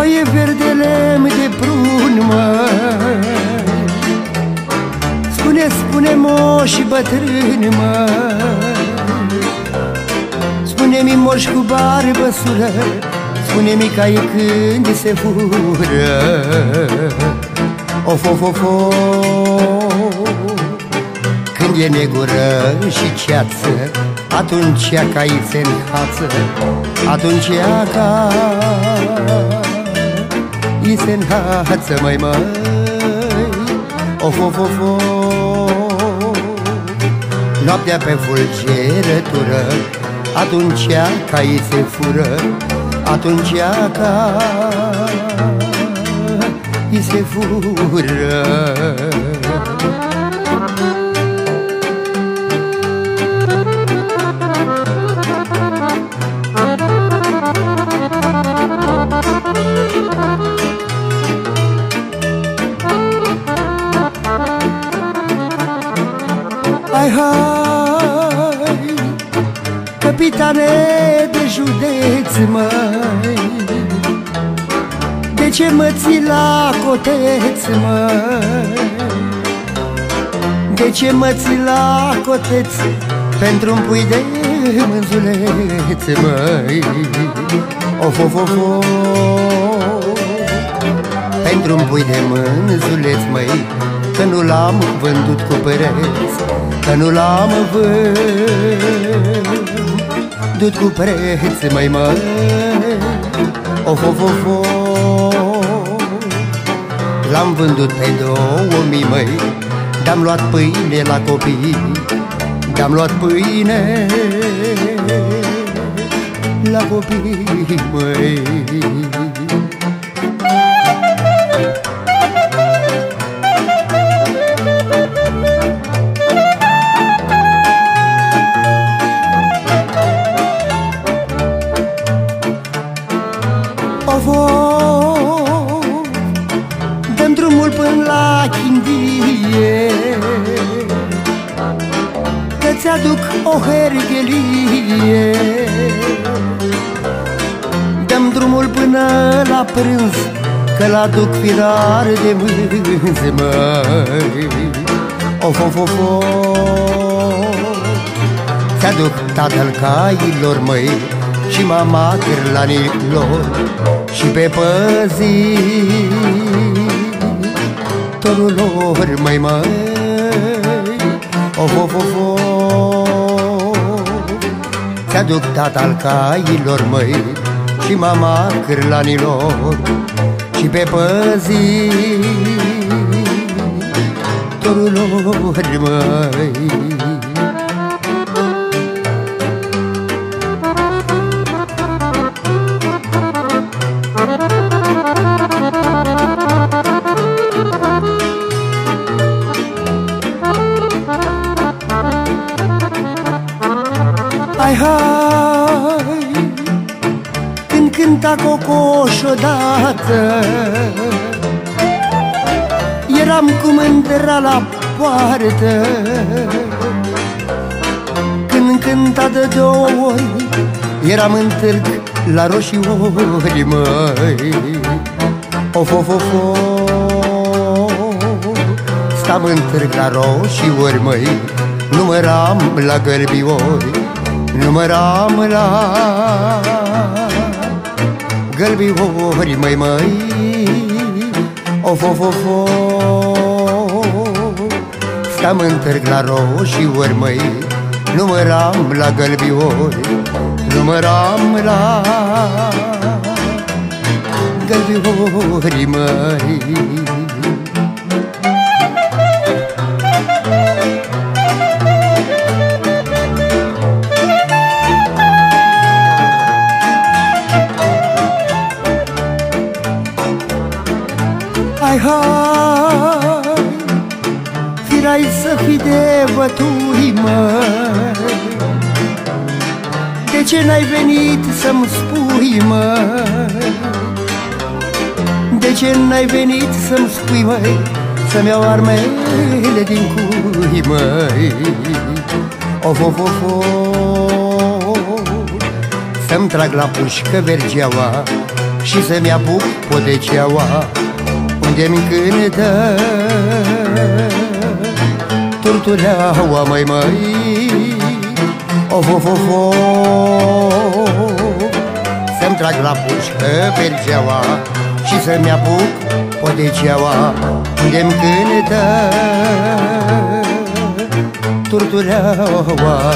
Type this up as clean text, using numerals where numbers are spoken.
foaie verde lemn de prun, măi. Spune, spune moși bătrâni, măi. Spune-mi moși cu barbăsură, spune-mi ca e când se fură. Of, of, of, of. Când e negură și ceață, atunci ca-i se înhață, atunci ca-i se înhață, măi, măi. Of, of, of, of. Noaptea pe fulgerătură, atunci ca-i se fură, atunci ca-i se fură. Hai, hai, capitane de județ, măi, de ce mă ții la coteț, măi? De ce mă ții la coteț pentru-un pui de mânzuleț, măi? Of, of, of, of. Pentru-un pui de mânzuleț, măi, că nu l-am vândut cu preț, că nu l-am vândut cu preț, măi, măi. Of, of, of, of. L-am vândut pe 2000, măi, de-am luat pâine la copii, de-am luat pâine la copii, măi. Dăm drumul până la Chindie, că-ți aduc o herghelie. Dăm drumul până la prânz, că-l aduc firar de mânz, măi. Of, of, of, of. Ți-aduc tatăl cailor, măi, și mama cârlanilor, și pe păzitorul lor, măi, măi. Of, of, of, of. Ți-aduc tata-l cailor, măi, și mama cârlanilor, și pe păzitorul lor, măi. Hai, hai, când cânta cocoș odată, eram cu mândra la poartă. Când cânta de 2 ori, eram în târg la roșiori, măi. Of, of, of, of. Stam în târg la roșiori, măi, număram la gălbiori, număram la gălbiori, măi, măi. Of, of, of, of. Stam în târg la roșiori, măi, număram la gălbiori, număram la gălbiori, măi. Hai, hai, firai să fii de bătui, măi. De ce n-ai venit să-mi spui, măi? De ce n-ai venit să-mi spui, măi, să-mi iau armele din cui, măi? Of, of, of, of. Să-mi trag la pușcă vergeaua, și să-mi apuc podeceaua unde-mi cântă turtureaua, măi, of, of, of, of. Să-mi trag la pușcă pergeaua și să-mi apuc podeceaua unde-mi cântă turtureaua.